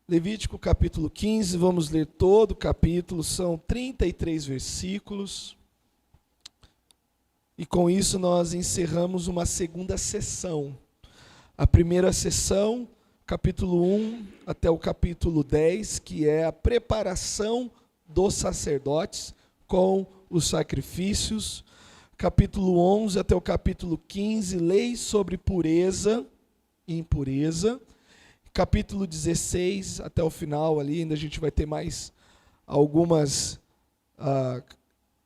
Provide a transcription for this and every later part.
Levítico capítulo 15, vamos ler todo o capítulo, são 33 versículos. E com isso nós encerramos uma segunda sessão. A primeira sessão, capítulo 1 até o capítulo 10, que é a preparação dos sacerdotes com os sacrifícios. Capítulo 11 até o capítulo 15, leis sobre pureza e impureza. Capítulo 16 até o final ali, ainda a gente vai ter mais algumas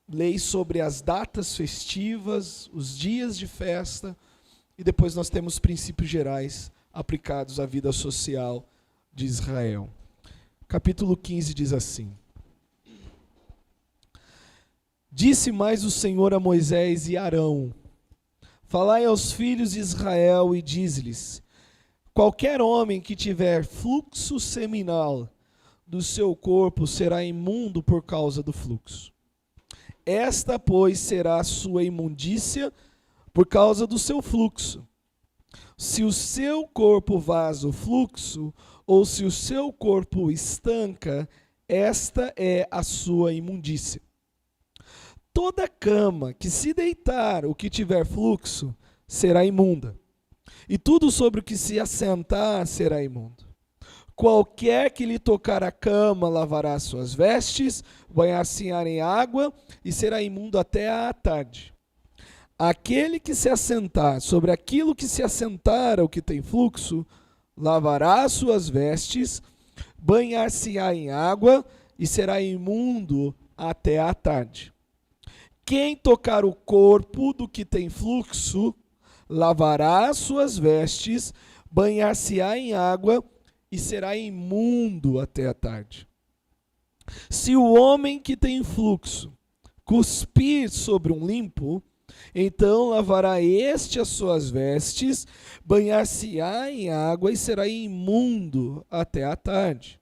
leis sobre as datas festivas, os dias de festa, e depois nós temos princípios gerais aplicados à vida social de Israel. Capítulo 15 diz assim: Disse mais o Senhor a Moisés e Arão: Falai aos filhos de Israel e dize-lhes: Qualquer homem que tiver fluxo seminal do seu corpo será imundo por causa do fluxo. Esta, pois, será a sua imundícia por causa do seu fluxo. Se o seu corpo vaza o fluxo, ou se o seu corpo estanca, esta é a sua imundícia. Toda cama que se deitar o que tiver fluxo será imunda. E tudo sobre o que se assentar será imundo. Qualquer que lhe tocar a cama lavará suas vestes, banhar-se-á em água e será imundo até à tarde. Aquele que se assentar sobre aquilo que se assentar o que tem fluxo, lavará suas vestes, banhar-se-á em água e será imundo até à tarde. Quem tocar o corpo do que tem fluxo, lavará suas vestes, banhar-se-á em água e será imundo até a tarde. Se o homem que tem fluxo cuspir sobre um limpo, então lavará este as suas vestes, banhar-se-á em água e será imundo até a tarde.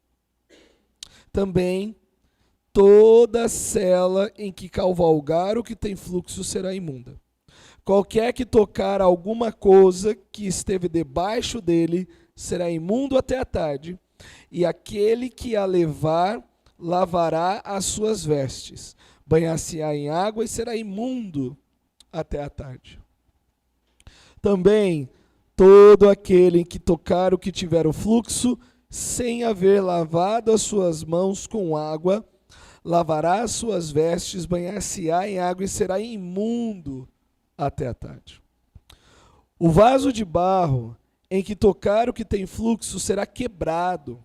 Também toda cela em que cavalgar o que tem fluxo será imunda. Qualquer que tocar alguma coisa que esteve debaixo dele será imundo até a tarde, e aquele que a levar lavará as suas vestes, banhar-se-á em água e será imundo até a tarde. Também todo aquele que tocar o que tiver o fluxo, sem haver lavado as suas mãos com água, lavará as suas vestes, banhar-se-á em água e será imundo até a tarde. O vaso de barro em que tocar o que tem fluxo será quebrado,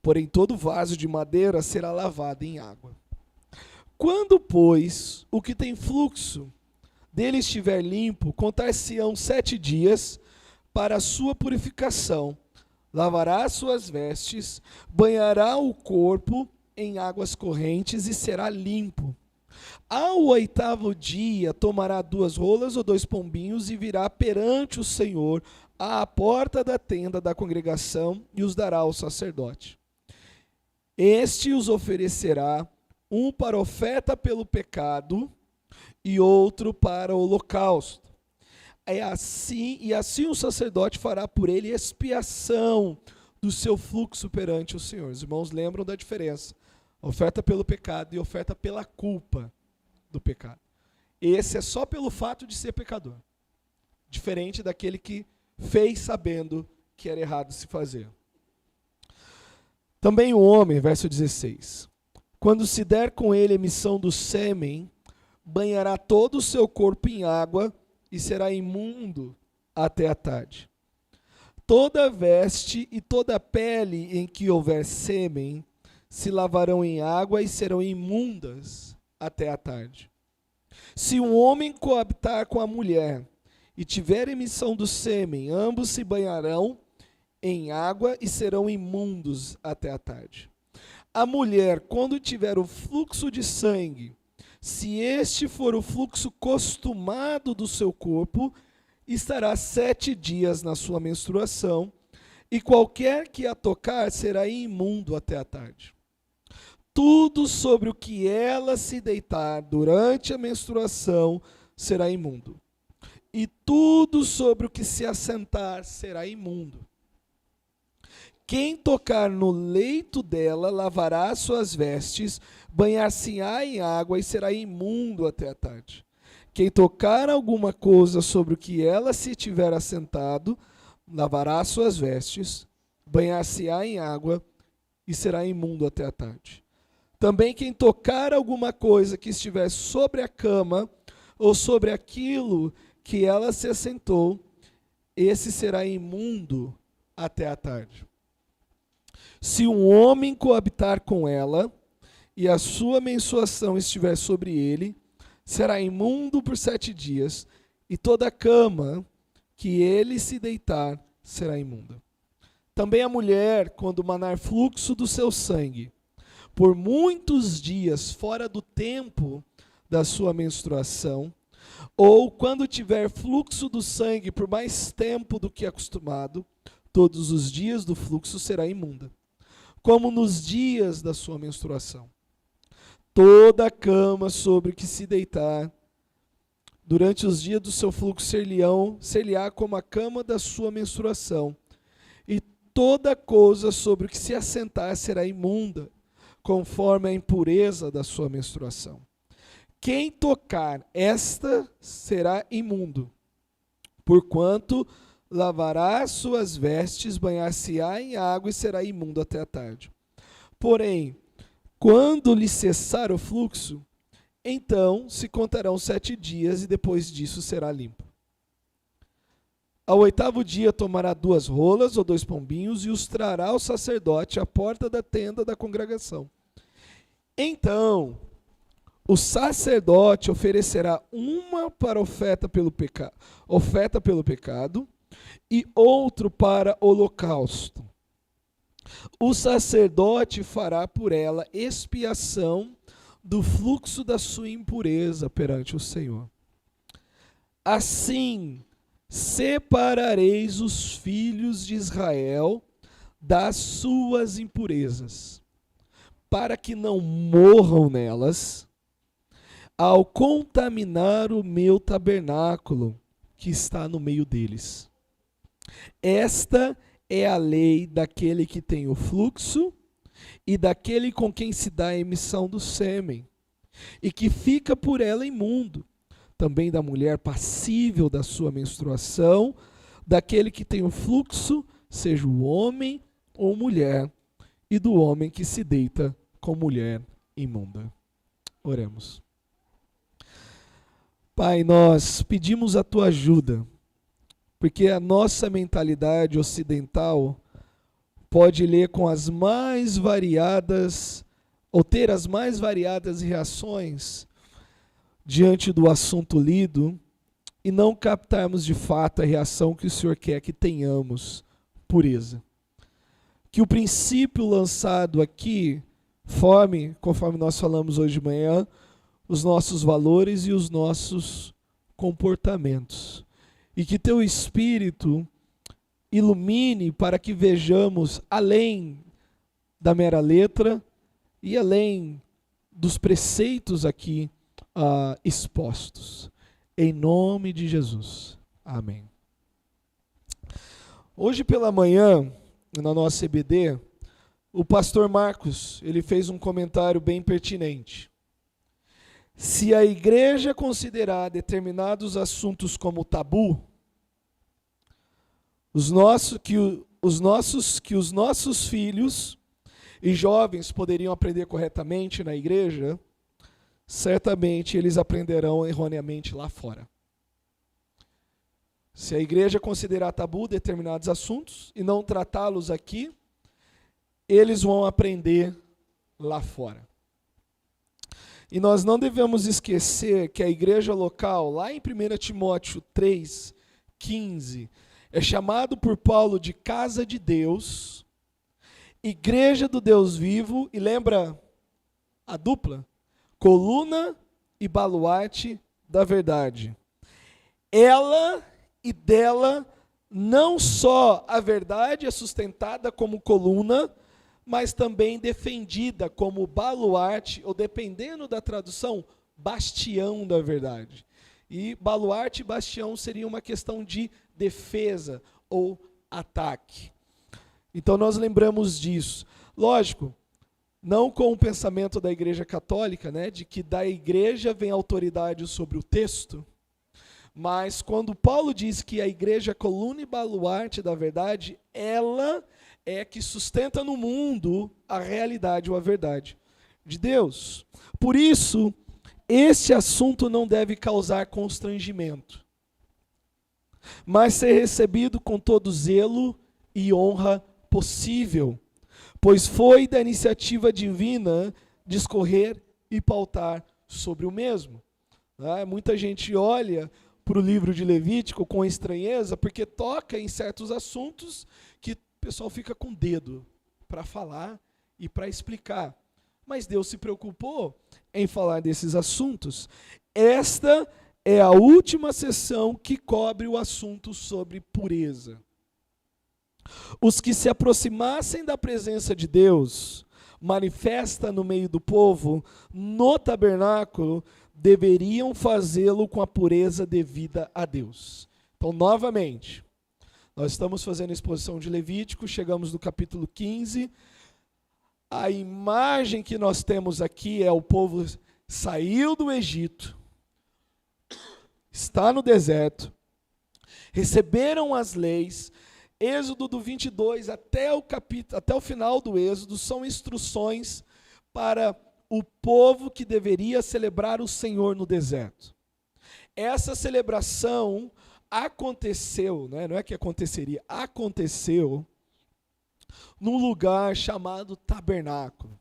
porém todo vaso de madeira será lavado em água. Quando, pois, o que tem fluxo dele estiver limpo, contar-se-ão 7 dias para a sua purificação, lavará as suas vestes, banhará o corpo em águas correntes e será limpo. Ao 8º dia, tomará 2 rolas ou 2 pombinhos e virá perante o Senhor à porta da tenda da congregação e os dará ao sacerdote. Este os oferecerá, um para oferta pelo pecado e outro para o holocausto. E assim o sacerdote fará por ele expiação do seu fluxo perante o Senhor. Os irmãos lembram da diferença? Oferta pelo pecado e oferta pela culpa do pecado. Esse é só pelo fato de ser pecador. Diferente daquele que fez sabendo que era errado se fazer. Também o homem, verso 16. Quando se der com ele emissão do sêmen, banhará todo o seu corpo em água e será imundo até a tarde. Toda veste e toda pele em que houver sêmen se lavarão em água e serão imundas até a tarde. Se um homem coabitar com a mulher e tiver emissão do sêmen, ambos se banharão em água e serão imundos até a tarde. A mulher, quando tiver o fluxo de sangue, se este for o fluxo costumado do seu corpo, estará 7 dias na sua menstruação, e qualquer que a tocar será imundo até a tarde. Tudo sobre o que ela se deitar durante a menstruação será imundo. E tudo sobre o que se assentar será imundo. Quem tocar no leito dela lavará suas vestes, banhar-se-á em água e será imundo até a tarde. Quem tocar alguma coisa sobre o que ela se tiver assentado, lavará suas vestes, banhar-se-á em água e será imundo até a tarde. Também quem tocar alguma coisa que estiver sobre a cama ou sobre aquilo que ela se assentou, esse será imundo até a tarde. Se um homem coabitar com ela e a sua menstruação estiver sobre ele, será imundo por 7 dias, e toda a cama que ele se deitar será imunda. Também a mulher, quando manar fluxo do seu sangue, por muitos dias fora do tempo da sua menstruação, ou quando tiver fluxo do sangue por mais tempo do que acostumado, todos os dias do fluxo será imunda, como nos dias da sua menstruação. Toda a cama sobre que se deitar durante os dias do seu fluxo ser-lhe-á como a cama da sua menstruação, e toda coisa sobre o que se assentar será imunda, conforme a impureza da sua menstruação. Quem tocar esta será imundo, porquanto lavará suas vestes, banhar-se-á em água e será imundo até a tarde. Porém, quando lhe cessar o fluxo, então se contarão 7 dias e depois disso será limpo. Ao 8º dia tomará 2 rolas ou 2 pombinhos e os trará ao sacerdote à porta da tenda da congregação. Então o sacerdote oferecerá uma para oferta pelo pecado e outro para holocausto. O sacerdote fará por ela expiação do fluxo da sua impureza perante o Senhor. Assim separareis os filhos de Israel das suas impurezas, para que não morram nelas, ao contaminar o meu tabernáculo que está no meio deles. Esta é a lei daquele que tem o fluxo e daquele com quem se dá a emissão do sêmen, e que fica por ela imundo, também da mulher passível da sua menstruação, daquele que tem o fluxo, seja o homem ou mulher, e do homem que se deita com mulher imunda. Oremos. Pai, nós pedimos a tua ajuda, porque a nossa mentalidade ocidental pode ler com as mais variadas, ou ter as mais variadas reações diante do assunto lido, e não captarmos de fato a reação que o Senhor quer que tenhamos, pureza. Que o princípio lançado aqui forme, conforme nós falamos hoje de manhã, os nossos valores e os nossos comportamentos. E que teu Espírito ilumine para que vejamos além da mera letra e além dos preceitos aqui expostos. Em nome de Jesus. Amém. Hoje pela manhã, na nossa EBD, o pastor Marcos, ele fez um comentário bem pertinente. Se a igreja considerar determinados assuntos como tabu, os nossos filhos e jovens poderiam aprender corretamente na igreja, certamente eles aprenderão erroneamente lá fora. Se a igreja considerar tabu determinados assuntos e não tratá-los aqui, eles vão aprender lá fora. E nós não devemos esquecer que a igreja local, lá em 1 Timóteo 3:15, é chamado por Paulo de casa de Deus, igreja do Deus vivo, e lembra a dupla? Coluna e baluarte da verdade. Ela e dela, não só a verdade é sustentada como coluna, mas também defendida como baluarte, ou dependendo da tradução, bastião da verdade. E baluarte e bastião seria uma questão de defesa ou ataque. Então nós lembramos disso. Lógico, não com o pensamento da Igreja Católica, né, de que da Igreja vem autoridade sobre o texto, mas quando Paulo diz que a Igreja é a coluna e baluarte da verdade, ela é que sustenta no mundo a realidade ou a verdade de Deus. Por isso, este assunto não deve causar constrangimento, mas ser recebido com todo zelo e honra possível, pois foi da iniciativa divina discorrer e pautar sobre o mesmo. Muita gente olha para o livro de Levítico com estranheza, porque toca em certos assuntos que o pessoal fica com dedo para falar e para explicar. Mas Deus se preocupou em falar desses assuntos. Esta é a última sessão que cobre o assunto sobre pureza. Os que se aproximassem da presença de Deus, manifesta no meio do povo, no tabernáculo, deveriam fazê-lo com a pureza devida a Deus. Então, novamente, nós estamos fazendo a exposição de Levítico, chegamos no capítulo 15. A imagem que nós temos aqui é o povo saiu do Egito, está no deserto, receberam as leis. Êxodo do 22 até o final do Êxodo são instruções para o povo que deveria celebrar o Senhor no deserto. Essa celebração aconteceu, né? Não é que aconteceria, aconteceu num lugar chamado tabernáculo.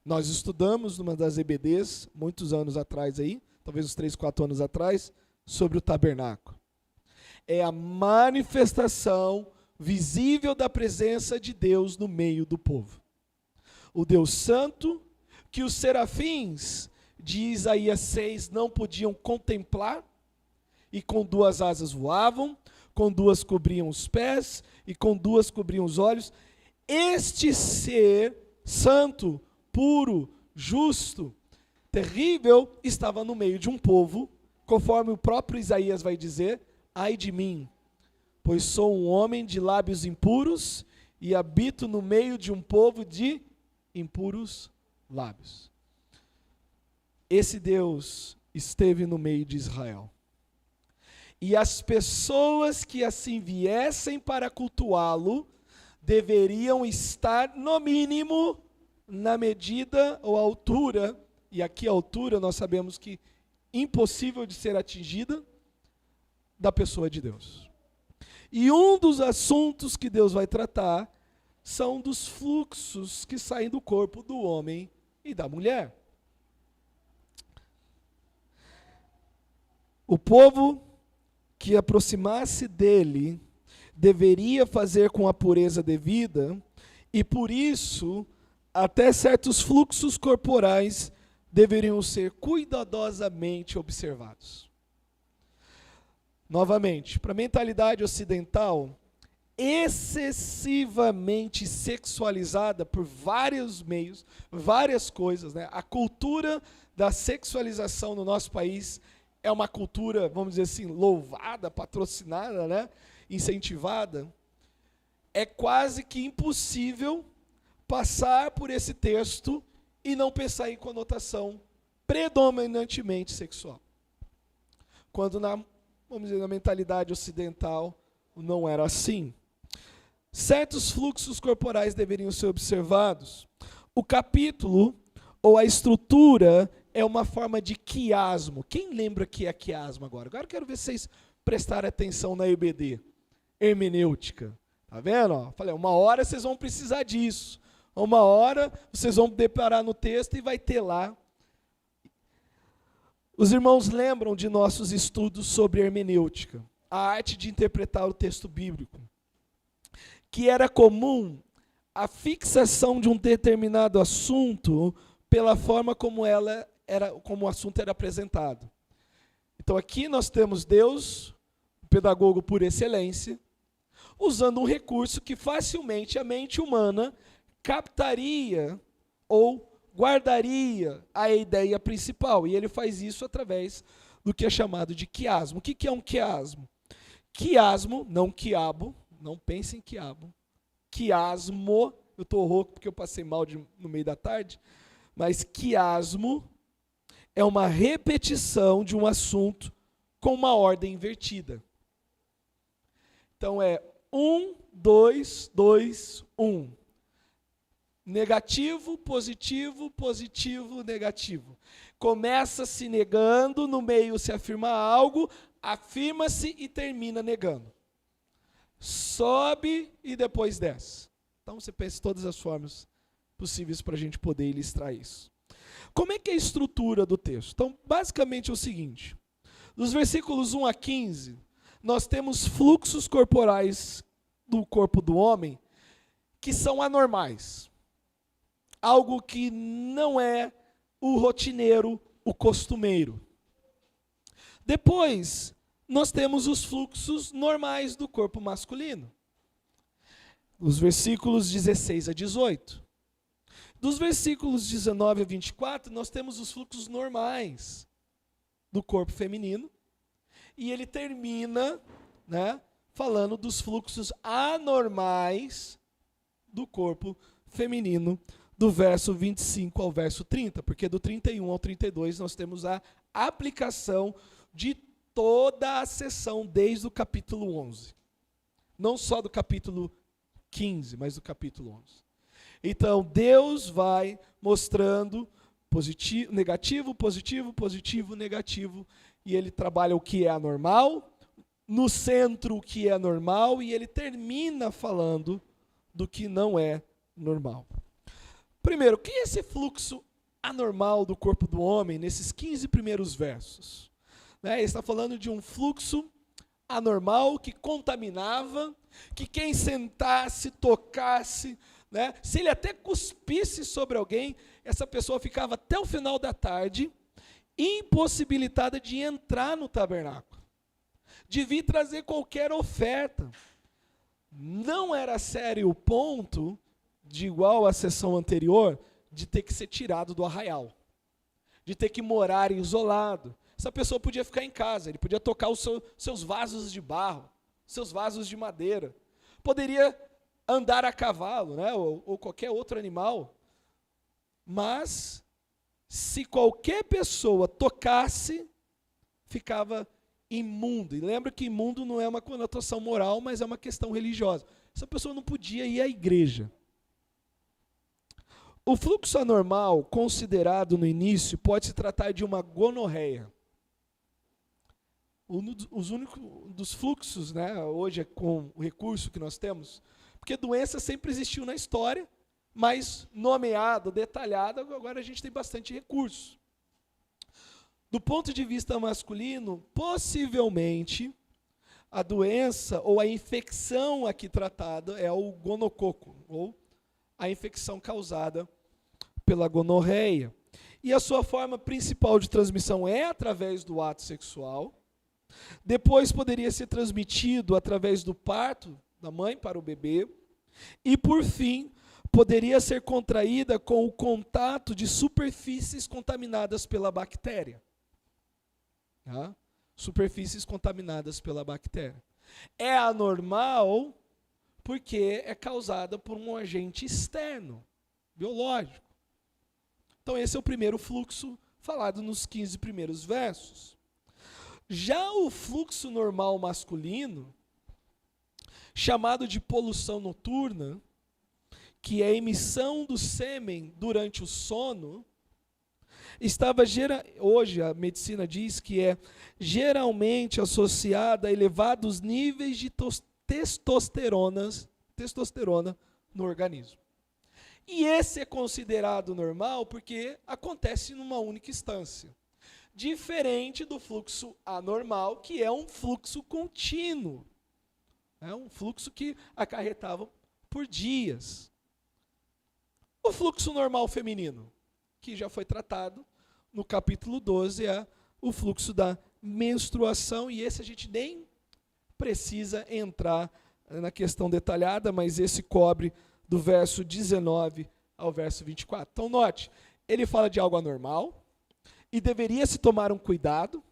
Nós estudamos numa das EBDs, muitos anos atrás aí, talvez uns 3, 4 anos atrás, sobre o tabernáculo. É a manifestação visível da presença de Deus no meio do povo. O Deus Santo, que os serafins de Isaías 6 não podiam contemplar, e com 2 asas voavam, com 2 cobriam os pés, e com 2 cobriam os olhos. Este ser santo, puro, justo, terrível, estava no meio de um povo, conforme o próprio Isaías vai dizer, ai de mim, pois sou um homem de lábios impuros e habito no meio de um povo de impuros lábios. Esse Deus esteve no meio de Israel. E as pessoas que assim viessem para cultuá-lo, deveriam estar, no mínimo, na medida ou altura, e aqui a altura nós sabemos que impossível de ser atingida, da pessoa de Deus. E um dos assuntos que Deus vai tratar são dos fluxos que saem do corpo do homem e da mulher. O povo que aproximasse dele deveria fazer com a pureza devida, e por isso, até certos fluxos corporais deveriam ser cuidadosamente observados. Novamente, para a mentalidade ocidental, excessivamente sexualizada por vários meios, várias coisas, né? A cultura da sexualização no nosso país é uma cultura, vamos dizer assim, louvada, patrocinada, né? Incentivada. É quase que impossível passar por esse texto e não pensar em conotação predominantemente sexual. Quando vamos dizer, na mentalidade ocidental, não era assim. Certos fluxos corporais deveriam ser observados. O capítulo, ou a estrutura, é uma forma de quiasmo. Quem lembra que é quiasmo agora? Agora eu quero ver se vocês prestarem atenção na EBD. Hermenêutica. Tá vendo? Ó, falei, uma hora vocês vão precisar disso. Uma hora vocês vão deparar no texto e vai ter lá. Os irmãos lembram de nossos estudos sobre hermenêutica, a arte de interpretar o texto bíblico, que era comum a fixação de um determinado assunto pela forma como o assunto era apresentado. Então aqui nós temos Deus, o pedagogo por excelência, usando um recurso que facilmente a mente humana captaria ou guardaria a ideia principal. E ele faz isso através do que é chamado de quiasmo. O que é um quiasmo? Quiasmo, não quiabo, não pense em quiabo. quiasmo, eu estou rouco porque eu passei mal no meio da tarde, mas quiasmo é uma repetição de um assunto com uma ordem invertida. Então é 1, 2, 2, 1. Negativo, positivo, positivo, negativo. Começa se negando, no meio se afirma algo, afirma-se e termina negando. Sobe e depois desce. Então você pensa em todas as formas possíveis para a gente poder ilustrar isso. Como é que é a estrutura do texto? Então, basicamente é o seguinte. Dos versículos 1 a 15, nós temos fluxos corporais do corpo do homem que são anormais. Algo que não é o rotineiro, o costumeiro. Depois, nós temos os fluxos normais do corpo masculino. Os versículos 16 a 18. Dos versículos 19 a 24, nós temos os fluxos normais do corpo feminino. E ele termina, falando dos fluxos anormais do corpo feminino, do verso 25 ao verso 30, porque do 31 ao 32 nós temos a aplicação de toda a sessão desde o capítulo 11. Não só do capítulo 15, mas do capítulo 11. Então, Deus vai mostrando positivo, negativo, positivo, positivo, negativo, e ele trabalha o que é anormal, no centro o que é normal, e ele termina falando do que não é normal. Primeiro, o que é esse fluxo anormal do corpo do homem nesses 15 primeiros versos? Ele está falando de um fluxo anormal que contaminava, que quem sentasse, tocasse, se ele até cuspisse sobre alguém, essa pessoa ficava até o final da tarde impossibilitada de entrar no tabernáculo, de vir trazer qualquer oferta. Não era sério o ponto, de igual à sessão anterior, de ter que ser tirado do arraial, de ter que morar isolado. Essa pessoa podia ficar em casa, ele podia tocar os seus vasos de barro, seus vasos de madeira, poderia andar a cavalo, ou qualquer outro animal, mas se qualquer pessoa tocasse, ficava imundo. E lembra que imundo não é uma conotação moral, mas é uma questão religiosa. Essa pessoa não podia ir à igreja. O fluxo anormal, considerado no início, pode se tratar de uma gonorreia. Os únicos dos fluxos, hoje é com o recurso que nós temos, porque doença sempre existiu na história, mas nomeado, detalhado, agora a gente tem bastante recurso. Do ponto de vista masculino, possivelmente, a doença ou a infecção aqui tratada é o gonococo, ou a infecção causada pela gonorreia. E a sua forma principal de transmissão é através do ato sexual. Depois poderia ser transmitido através do parto da mãe para o bebê. E, por fim, poderia ser contraída com o contato de superfícies contaminadas pela bactéria. Superfícies contaminadas pela bactéria. É anormal porque é causada por um agente externo, biológico. Então esse é o primeiro fluxo falado nos 15 primeiros versos. Já o fluxo normal masculino, chamado de poluição noturna, que é a emissão do sêmen durante o sono, hoje a medicina diz que é geralmente associada a elevados níveis de testosterona no organismo. E esse é considerado normal porque acontece numa única instância. Diferente do fluxo anormal, que é um fluxo contínuo. É um fluxo que acarretava por dias. O fluxo normal feminino, que já foi tratado no capítulo 12, é o fluxo da menstruação, e esse a gente nem precisa entrar na questão detalhada, mas esse cobre do verso 19 ao verso 24. Então note, ele fala de algo anormal, e deveria se tomar um cuidado.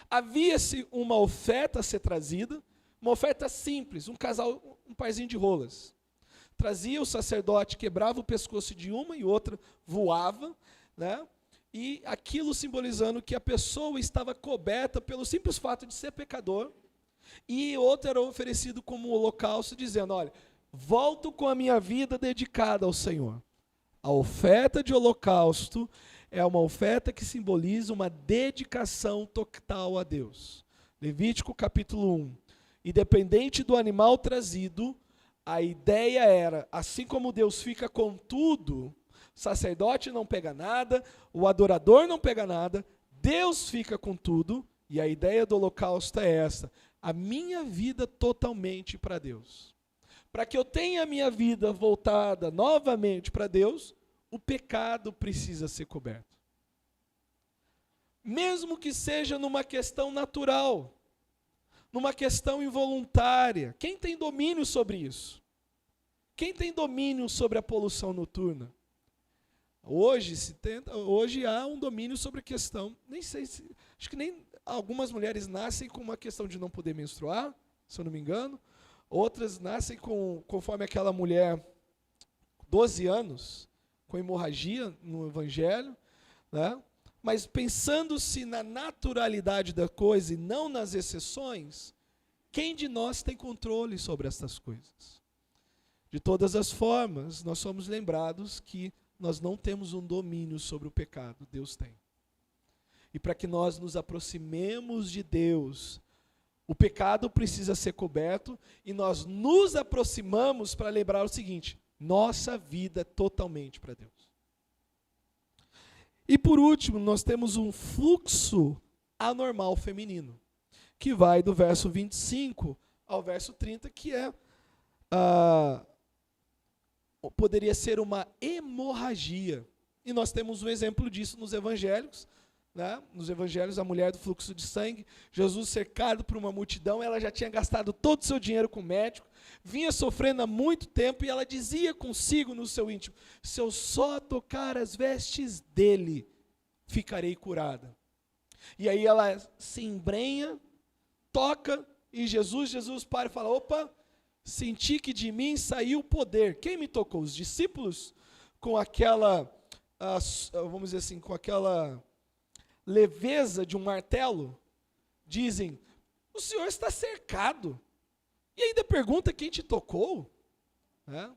Havia-se uma oferta a ser trazida, uma oferta simples, um parzinho de rolas. trazia o sacerdote, quebrava o pescoço de uma e outra, voava, né? E aquilo simbolizando que a pessoa estava coberta pelo simples fato de ser pecador, e outro era oferecido como holocausto, dizendo, olha, volto com a minha vida dedicada ao Senhor. A oferta de holocausto é uma oferta que simboliza uma dedicação total a Deus. Levítico capítulo 1. Independente do animal trazido, a ideia era, assim como Deus fica com tudo, o sacerdote não pega nada, o adorador não pega nada, Deus fica com tudo, e a ideia do holocausto é essa, a minha vida totalmente para Deus. Para que eu tenha a minha vida voltada novamente para Deus, o pecado precisa ser coberto. Mesmo que seja numa questão natural, numa questão involuntária. Quem tem domínio sobre isso? Quem tem domínio sobre a poluição noturna? Hoje há um domínio sobre a questão, nem sei se, acho que nem algumas mulheres nascem com uma questão de não poder menstruar, se eu não me engano, outras nascem conforme aquela mulher, 12 anos, com hemorragia no evangelho, né? Mas pensando-se na naturalidade da coisa e não nas exceções, quem de nós tem controle sobre essas coisas? De todas as formas, nós somos lembrados que nós não temos um domínio sobre o pecado, Deus tem. E para que nós nos aproximemos de Deus, o pecado precisa ser coberto e nós nos aproximamos para lembrar o seguinte, nossa vida é totalmente para Deus. E por último, nós temos um fluxo anormal feminino, que vai do verso 25 ao verso 30, que poderia ser uma hemorragia. E nós temos um exemplo disso nos evangelhos. Né? Nos evangelhos, a mulher do fluxo de sangue, Jesus cercado por uma multidão, ela já tinha gastado todo o seu dinheiro com o médico, vinha sofrendo há muito tempo, e ela dizia consigo no seu íntimo, se eu só tocar as vestes dele, ficarei curada. E aí ela se embrenha, toca, e Jesus para e fala, opa, senti que de mim saiu o poder. Quem me tocou? Os discípulos, com aquela, vamos dizer assim, com aquela leveza de um martelo, dizem, o Senhor está cercado. E ainda pergunta quem te tocou. Né?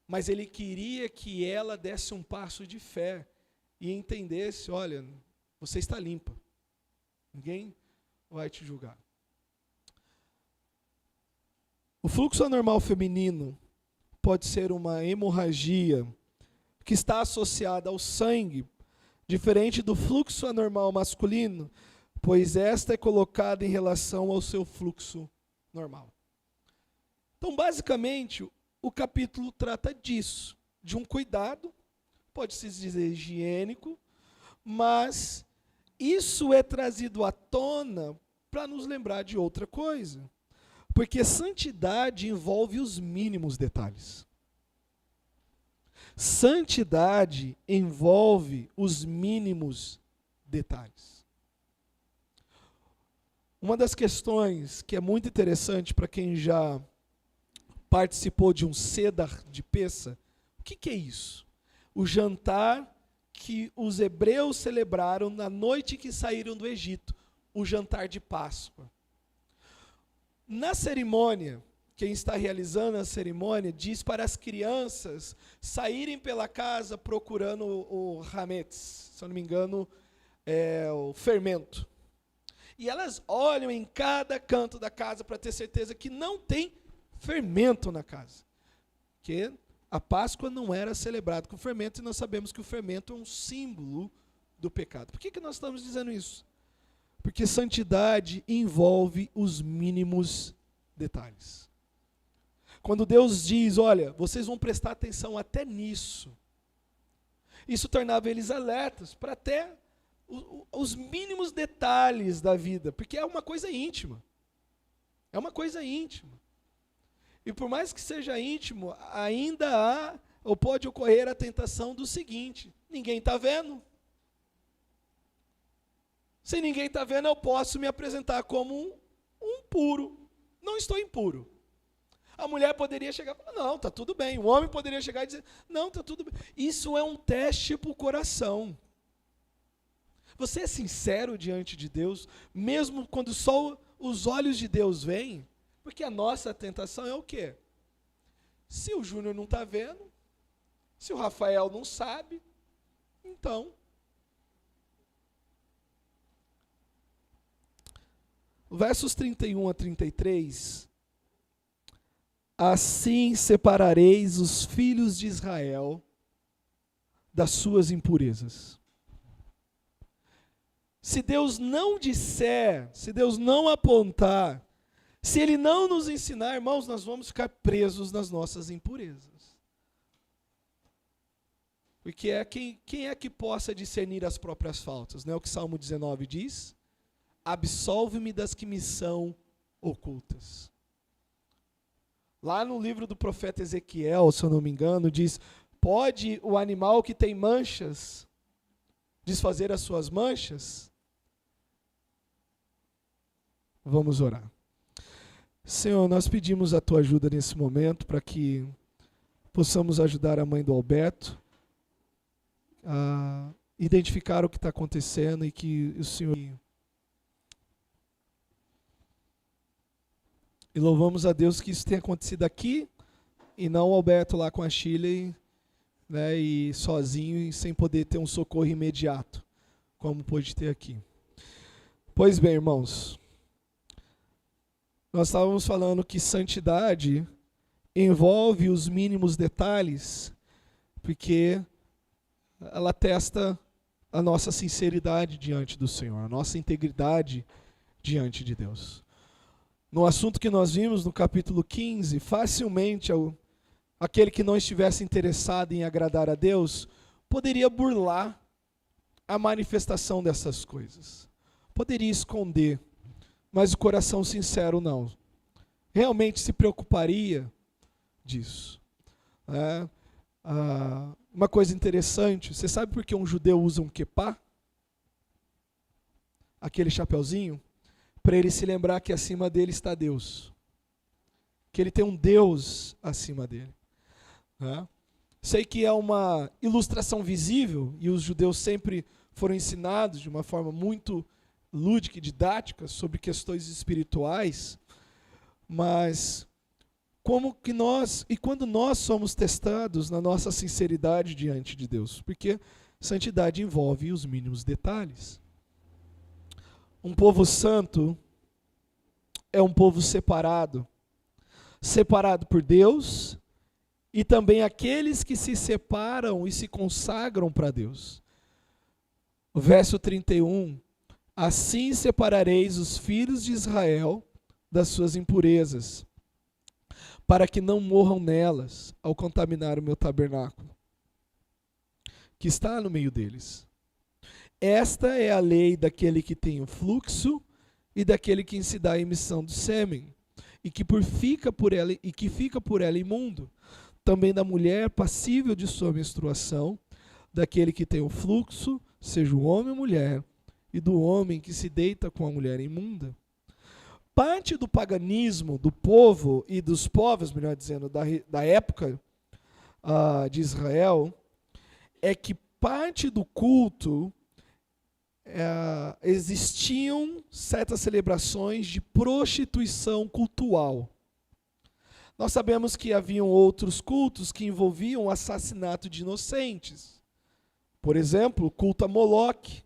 Mas ele queria que ela desse um passo de fé e entendesse, olha, você está limpa. Ninguém vai te julgar. O fluxo anormal feminino pode ser uma hemorragia que está associada ao sangue, diferente do fluxo anormal masculino, pois esta é colocada em relação ao seu fluxo normal. Então, basicamente, o capítulo trata disso, de um cuidado, pode-se dizer higiênico, mas isso é trazido à tona para nos lembrar de outra coisa, porque santidade envolve os mínimos detalhes. Santidade envolve os mínimos detalhes. Uma das questões que é muito interessante para quem já participou de um Sedar de Pessa, o que é isso? O jantar que os hebreus celebraram na noite que saíram do Egito, o jantar de Páscoa. Na cerimônia, quem está realizando a cerimônia diz para as crianças saírem pela casa procurando o hametz, se eu não me engano, o fermento. E elas olham em cada canto da casa para ter certeza que não tem fermento na casa. Porque a Páscoa não era celebrada com fermento, e nós sabemos que o fermento é um símbolo do pecado. Por que nós estamos dizendo isso? Porque santidade envolve os mínimos detalhes. Quando Deus diz, olha, vocês vão prestar atenção até nisso, isso tornava eles alertas para até os mínimos detalhes da vida, porque é uma coisa íntima. É uma coisa íntima. E por mais que seja íntimo, ainda há, ou pode ocorrer a tentação do seguinte, ninguém está vendo. Se ninguém está vendo, eu posso me apresentar como um puro. Não estou impuro. A mulher poderia chegar e falar, não, está tudo bem. O homem poderia chegar e dizer, não, está tudo bem. Isso é um teste para o coração. Você é sincero diante de Deus, mesmo quando só os olhos de Deus veem? Porque a nossa tentação é o quê? Se o Júnior não está vendo, se o Rafael não sabe, então... Versos 31 a 33... Assim separareis os filhos de Israel das suas impurezas. Se Deus não disser, se Deus não apontar, se Ele não nos ensinar, irmãos, nós vamos ficar presos nas nossas impurezas. Porque quem é que possa discernir as próprias faltas? Não é o que Salmo 19 diz? Absolve-me das que me são ocultas. Lá no livro do profeta Ezequiel, se eu não me engano, diz, pode o animal que tem manchas desfazer as suas manchas? Vamos orar. Senhor, nós pedimos a Tua ajuda nesse momento para que possamos ajudar a mãe do Alberto a identificar o que está acontecendo e que o Senhor... E louvamos a Deus que isso tenha acontecido aqui e não o Alberto lá com a Shirley, né, e sozinho e sem poder ter um socorro imediato, como pôde ter aqui. Pois bem, irmãos, nós estávamos falando que santidade envolve os mínimos detalhes, porque ela testa a nossa sinceridade diante do Senhor, a nossa integridade diante de Deus. No assunto que nós vimos no capítulo 15, facilmente aquele que não estivesse interessado em agradar a Deus poderia burlar a manifestação dessas coisas. Poderia esconder, mas o coração sincero não. Realmente se preocuparia disso. Uma coisa interessante, você sabe por que um judeu usa um quepá? Aquele chapeuzinho? Para ele se lembrar que acima dele está Deus. Que ele tem um Deus acima dele. Sei que é uma ilustração visível, e os judeus sempre foram ensinados de uma forma muito lúdica e didática sobre questões espirituais, mas como que quando nós somos testados na nossa sinceridade diante de Deus? Porque santidade envolve os mínimos detalhes. Um povo santo é um povo separado por Deus, e também aqueles que se separam e se consagram para Deus. O verso 31, assim separareis os filhos de Israel das suas impurezas, para que não morram nelas ao contaminar o meu tabernáculo, que está no meio deles. Esta é a lei daquele que tem o fluxo e daquele que se dá a emissão do sêmen, e que fica por ela imundo. Também da mulher passível de sua menstruação, daquele que tem o fluxo, seja o homem ou mulher, e do homem que se deita com a mulher imunda. Parte do paganismo do povo e dos povos, melhor dizendo, da época de Israel, é que parte do culto existiam certas celebrações de prostituição cultual. Nós sabemos que haviam outros cultos que envolviam o assassinato de inocentes. Por exemplo, o culto a Moloque.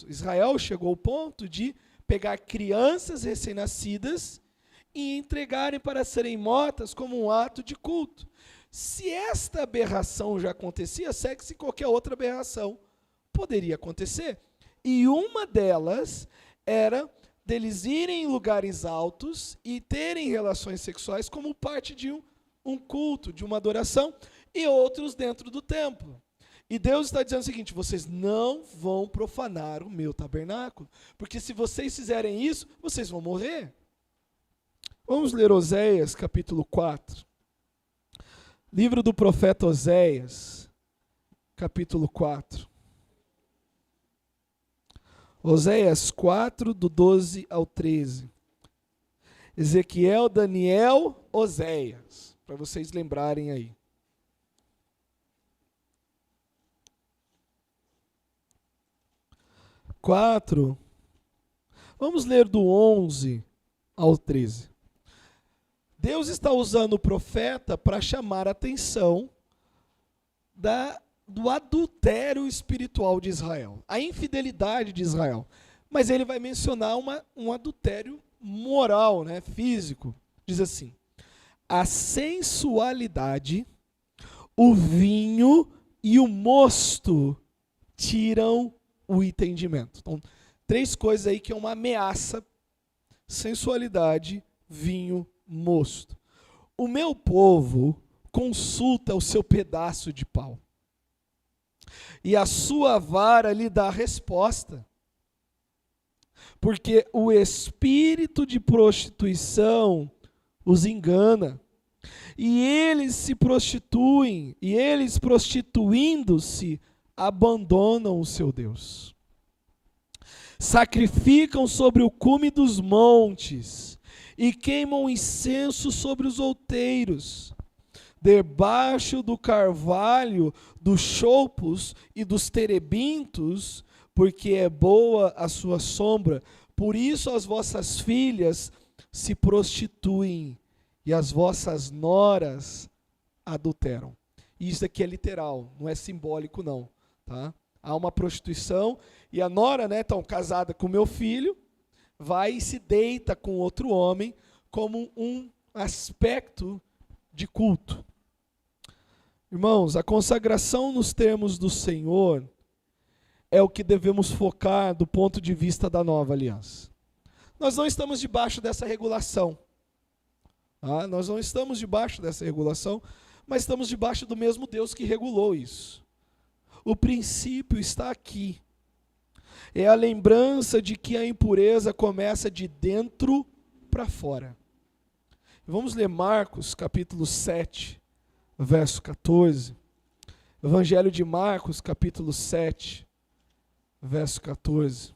Israel chegou ao ponto de pegar crianças recém-nascidas e entregarem para serem mortas como um ato de culto. Se esta aberração já acontecia, segue-se qualquer outra aberração poderia acontecer. E uma delas era deles irem em lugares altos e terem relações sexuais como parte de um culto, de uma adoração, e outros dentro do templo. E Deus está dizendo o seguinte: vocês não vão profanar o meu tabernáculo, porque se vocês fizerem isso, vocês vão morrer. Vamos ler Oséias, capítulo 4. Livro do profeta Oséias, capítulo 4. Oséias 4, do 12 ao 13. Ezequiel, Daniel, Oséias, para vocês lembrarem aí. Quatro. Vamos ler do 11 ao 13. Deus está usando o profeta para chamar a atenção do adultério espiritual de Israel, a infidelidade de Israel. Mas ele vai mencionar um adultério moral, né, físico. Diz assim: a sensualidade, o vinho e o mosto tiram o entendimento. Então, 3 coisas aí que é uma ameaça: sensualidade, vinho, mosto. O meu povo consulta o seu pedaço de pau, e a sua vara lhe dá a resposta. Porque o espírito de prostituição os engana, e eles se prostituem, e eles prostituindo-se, abandonam o seu Deus. Sacrificam sobre o cume dos montes, e queimam incenso sobre os outeiros, debaixo do carvalho, dos choupos e dos terebintos, porque é boa a sua sombra. Por isso as vossas filhas se prostituem, e as vossas noras adulteram. Isso aqui é literal, não é simbólico não, tá? Há uma prostituição, e a nora, né, então, casada com meu filho, vai e se deita com outro homem como um aspecto de culto. Irmãos, a consagração nos termos do Senhor é o que devemos focar do ponto de vista da nova aliança. Nós não estamos debaixo dessa regulação. Tá? Nós não estamos debaixo dessa regulação, mas estamos debaixo do mesmo Deus que regulou isso. O princípio está aqui. É a lembrança de que a impureza começa de dentro para fora. Vamos ler Marcos, capítulo 7, verso 14. Evangelho de Marcos, capítulo 7, verso 14.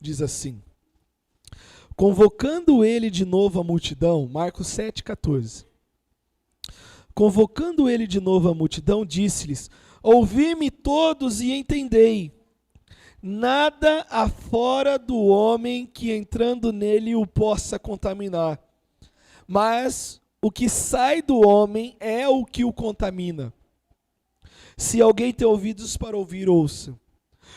Diz assim: convocando ele de novo a multidão, Marcos 7, 14. Convocando ele de novo a multidão, disse-lhes: ouvi-me todos e entendei. Nada há fora do homem que entrando nele o possa contaminar. Mas o que sai do homem é o que o contamina. Se alguém tem ouvidos para ouvir, ouça.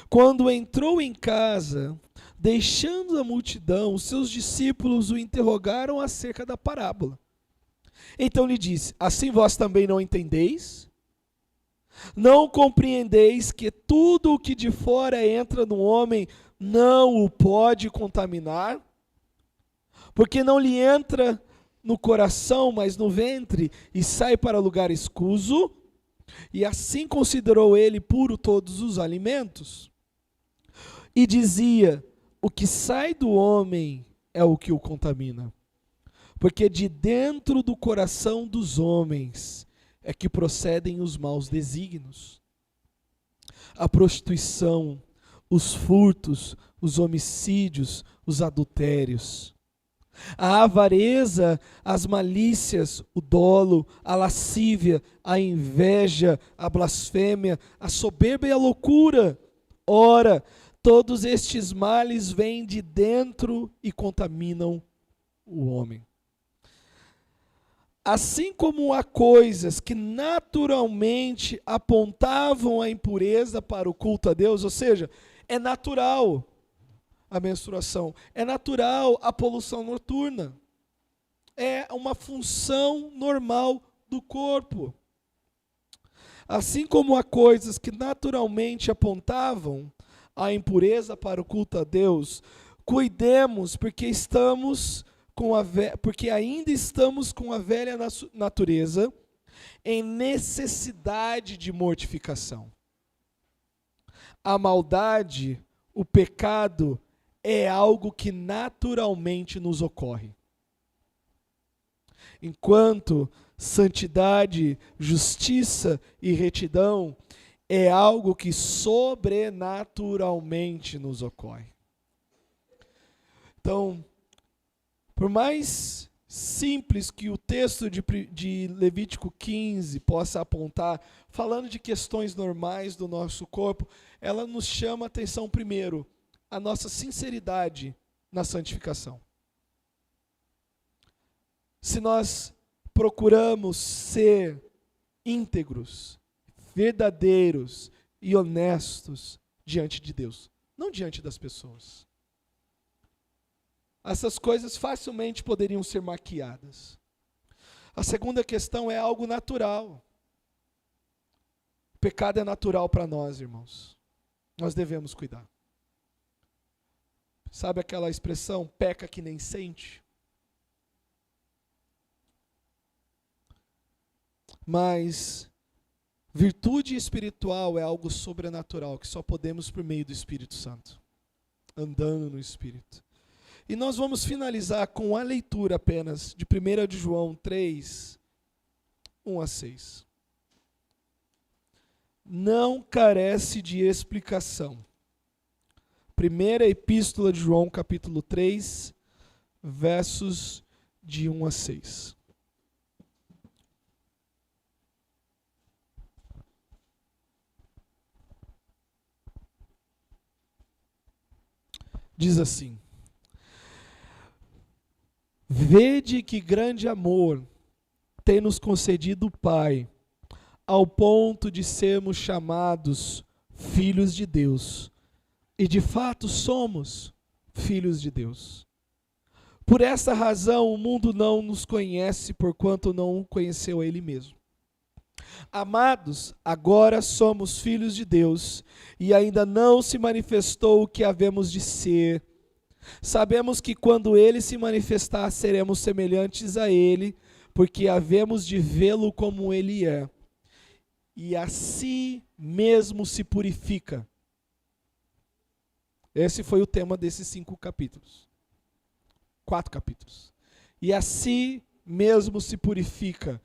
Quando entrou em casa, deixando a multidão, os seus discípulos o interrogaram acerca da parábola. Então lhe disse: assim vós também não entendeis? Não compreendeis que tudo o que de fora entra no homem não o pode contaminar? Porque não lhe entra no coração, mas no ventre, e sai para lugar escuso? E assim considerou ele puro todos os alimentos. E dizia: o que sai do homem é o que o contamina. Porque de dentro do coração dos homens é que procedem os maus desígnios, a prostituição, os furtos, os homicídios, os adultérios, a avareza, as malícias, o dolo, a lascívia, a inveja, a blasfêmia, a soberba e a loucura. Ora, todos estes males vêm de dentro e contaminam o homem. Assim como há coisas que naturalmente apontavam a impureza para o culto a Deus, ou seja, é natural a menstruação, é natural a poluição noturna, é uma função normal do corpo. Assim como há coisas que naturalmente apontavam a impureza para o culto a Deus, cuidemos, porque ainda estamos com a velha natureza em necessidade de mortificação. A maldade, o pecado, é algo que naturalmente nos ocorre. Enquanto santidade, justiça e retidão é algo que sobrenaturalmente nos ocorre. Então, por mais simples que o texto de Levítico 15 possa apontar, falando de questões normais do nosso corpo, ela nos chama a atenção primeiro, a nossa sinceridade na santificação. Se nós procuramos ser íntegros, verdadeiros e honestos diante de Deus, não diante das pessoas. Essas coisas facilmente poderiam ser maquiadas. A segunda questão é algo natural. O pecado é natural para nós, irmãos. Nós devemos cuidar. Sabe aquela expressão, peca que nem sente? Mas virtude espiritual é algo sobrenatural, que só podemos por meio do Espírito Santo, andando no Espírito. E nós vamos finalizar com a leitura apenas de 1 de João 3, 1 a 6. Não carece de explicação. Primeira Epístola de João, capítulo 3, versos de 1 a 6. Diz assim: Vede que grande amor tem nos concedido o Pai, ao ponto de sermos chamados filhos de Deus. E de fato somos filhos de Deus. Por essa razão o mundo não nos conhece, porquanto não o conheceu a Ele mesmo. Amados, agora somos filhos de Deus, e ainda não se manifestou o que havemos de ser. Sabemos que quando Ele se manifestar, seremos semelhantes a Ele, porque havemos de vê-lo como Ele é. E a si mesmo se purifica. Esse foi o tema desses 5 capítulos. 4 capítulos. E a si mesmo se purifica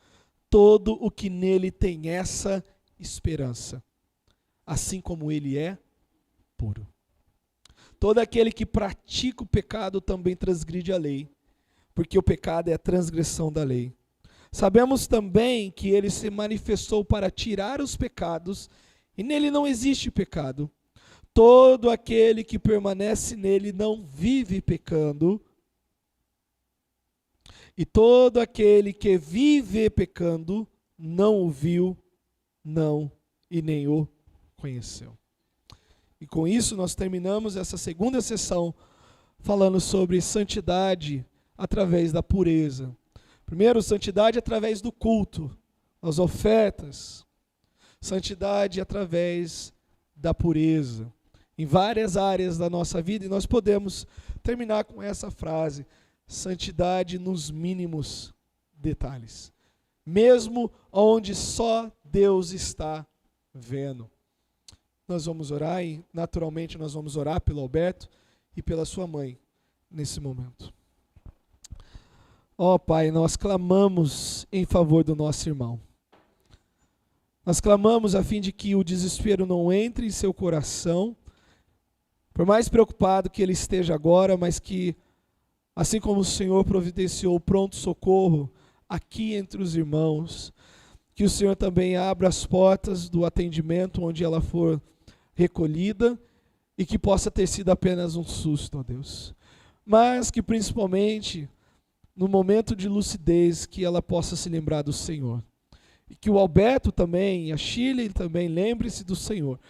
todo o que nele tem essa esperança, assim como ele é puro. Todo aquele que pratica o pecado também transgride a lei, porque o pecado é a transgressão da lei. Sabemos também que ele se manifestou para tirar os pecados, e nele não existe pecado. Todo aquele que permanece nele não vive pecando, e todo aquele que vive pecando não o viu, não e nem o conheceu. E com isso nós terminamos essa segunda sessão falando sobre santidade através da pureza. Primeiro, santidade através do culto, as ofertas. Santidade através da pureza. Em várias áreas da nossa vida, e nós podemos terminar com essa frase: santidade nos mínimos detalhes. Mesmo onde só Deus está vendo. Nós vamos orar e, naturalmente, nós vamos orar pelo Alberto e pela sua mãe nesse momento. Ó Pai, nós clamamos em favor do nosso irmão. Nós clamamos a fim de que o desespero não entre em seu coração, por mais preocupado que ele esteja agora, mas que, assim como o Senhor providenciou o pronto socorro aqui entre os irmãos, que o Senhor também abra as portas do atendimento onde ela for recolhida e que possa ter sido apenas um susto, ó Deus. Mas que principalmente no momento de lucidez que ela possa se lembrar do Senhor. E que o Alberto também, e a Shirley também, lembre-se do Senhor.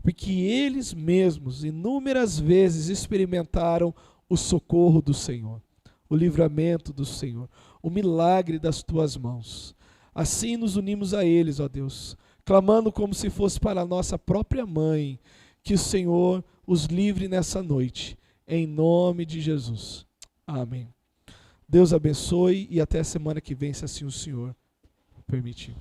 Porque eles mesmos inúmeras vezes experimentaram o socorro do Senhor, o livramento do Senhor, o milagre das tuas mãos. Assim nos unimos a eles, ó Deus, clamando como se fosse para a nossa própria mãe, que o Senhor os livre nessa noite, em nome de Jesus. Amém. Deus abençoe e até a semana que vem, se assim o Senhor permitir.